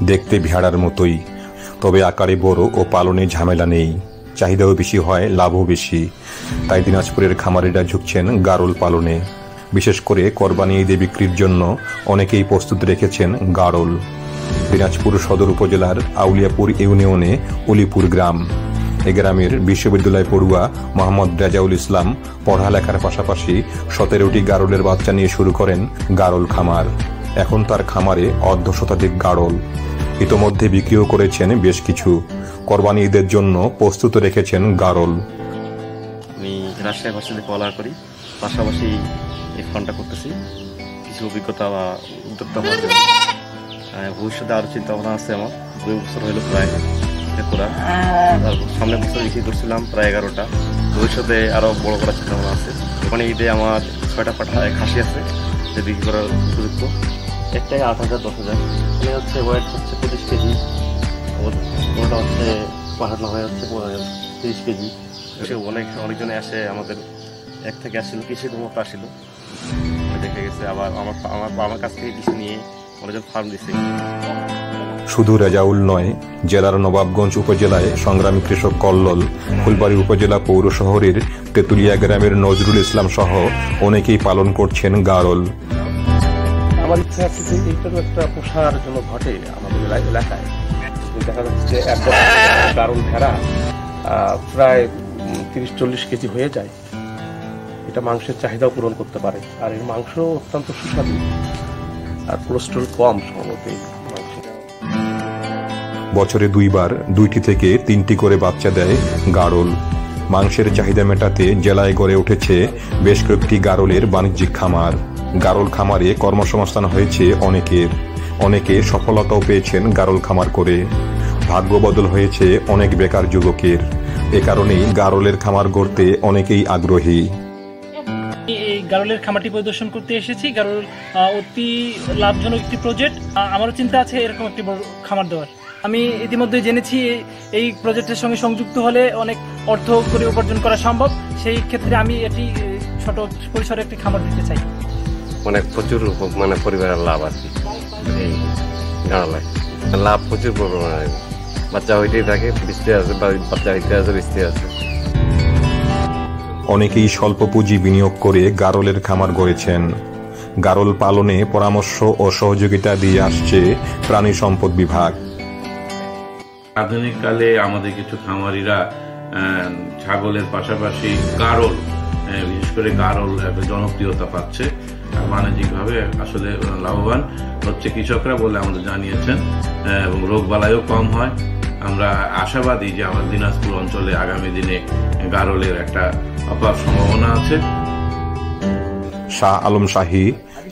দেখতে ভেড়ার মতোই, তবে আকারে বড় ও পালনে ঝামেলা নেই। চাহিদাও বেশি হয়, লাভও বেশি। তাই দিনাজপুরের খামারিরা ঝুঁকছেন গারল পালনে। বিশেষ করে কোরবানি ঈদে বিক্রির জন্য অনেকেই প্রস্তুত রেখেছেন গারল। দিনাজপুর সদর উপজেলার আউলিয়াপুর ইউনিয়নে অলিপুর গ্রাম। এ গ্রামের বিশ্ববিদ্যালয় পড়ুয়া মোহাম্মদ রেজাউল ইসলাম পড়ালেখার পাশাপাশি 17টি গারলের বাচ্চা নিয়ে শুরু করেন গারল খামার। এখন তার খামারে অর্ধশতাধিক গারল। ইতোমধ্যে বিক্রিও করেছেন বেশ কিছু। কোরবানি ঈদের জন্য প্রস্তুত রেখেছেন গারল। আমি রাজশাহী ভার্সিটিতে পড়ালেখা করি, পাশাপাশি এই ফান্ডটা করতেছি কিছু অভিজ্ঞতা বা উদ্যোক্তা হওয়ার জন্য। ভবিষ্যতে আরও চিন্তা ভাবনা আছে আমার। 2 বছর হইল প্রায় এটা করা। তারপর সামনের বছর বিক্রি করছিলাম প্রায় 11টা। ভবিষ্যতে আরও বড় করার চিন্তা ভাবনা আছে। ওখানে ঈদে আমার 6টা পাঠা খাসি আছে যে বিক্রি করার উপযুক্ত। একটাই 8,000 10,000। এখানে হচ্ছে ওয়েট হচ্ছে 25 কেজি, ওটা হচ্ছে পাঠানো হয়ে হচ্ছে 30 কেজি। অনেকজনে আসে আমাদের 1 থেকে আসছিল, কিছু মতো আসছিল, দেখে গেছে। আবার আমার কাছ থেকে কিছু নিয়ে অনেকজন ফার্ম দিচ্ছে। শুধু রেজাউল নয়, জেলার নবাবগঞ্জ উপজেলায় সংগ্রামী কৃষক কল্লোল, ফুলবাড়ী উপজেলা পৌর শহরের তেতুলিয়া গ্রামের নজরুল ইসলাম সহ অনেকেই পালন করছেন গারল। আমার ইচ্ছা আছে যে এইটারও একটা প্রসার জন্য ঘটে আমাদের এলাকায়। দেখা যাচ্ছে এক গারল ভেড়া প্রায় 30-40 কেজি হয়ে যায়। এটা মাংসের চাহিদাও পূরণ করতে পারে, আর এর মাংস অত্যন্ত সুস্বাদু আর কোলেস্ট্রল কম সম্ভবত। বছরে 2 বার 2টি থেকে 3টি করে বাচ্চা দেয় গারল। মাংসের চাহিদা মেটাতে জেলায় গড়ে উঠেছে বেশ কয়েকটি গারলের বাণিজ্যিক খামার। গারল খামারে কর্মসংস্থান হয়েছে অনেকের। অনেকে সফলতাও পেয়েছেন গারল খামার করে। ভাগ্য বদল হয়েছে অনেক বেকার যুবকের। এ কারণেই গারলের খামার গড়তে অনেকেই আগ্রহী। এই গারলের খামারটি পরিদর্শন করতে এসেছি। গারল অতি লাভজনক একটি প্রজেক্ট। আমারও চিন্তা আছে এরকম একটি বড় খামার দেওয়ার। আমি ইতিমধ্যে জেনেছি এই প্রজেক্টের সঙ্গে সংযুক্ত হলে অনেক অর্থ করে উপার্জন করা সম্ভব। সেই ক্ষেত্রে আমি এটি ছোট পরিসরে একটি খামার দিতে চাই। অনেক প্রচুর পরিবারের লাভ আছে এই গারলায়। লাভ প্রচুর পরিমাণে, বাচ্চা হইতেই থাকে, বৃষ্টি আছে, বাচ্চা হইতে আছে, বৃষ্টি আছে। অনেকেই স্বল্প পুঁজি বিনিয়োগ করে গারলের খামার গড়েছেন। গারল পালনে পরামর্শ ও সহযোগিতা দিয়ে আসছে প্রাণী সম্পদ বিভাগ। আধুনিক কালে আমাদের কিছু খামারিরা ছাগলের পাশাপাশি গারল, বিশেষ করে গারল জনপ্রিয়তা পাচ্ছে। বাণিজ্যিকভাবে আসলে লাভবান হচ্ছে কৃষকরা বলে আমাদের জানিয়েছেন, এবং রোগবালাইও কম হয়। আমরা আশাবাদী যে আমার দিনাজপুর অঞ্চলে আগামী দিনে গারলের একটা অপার সম্ভাবনা আছে। শাহ আলম শাহী,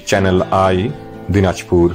চ্যানেল আই, দিনাজপুর।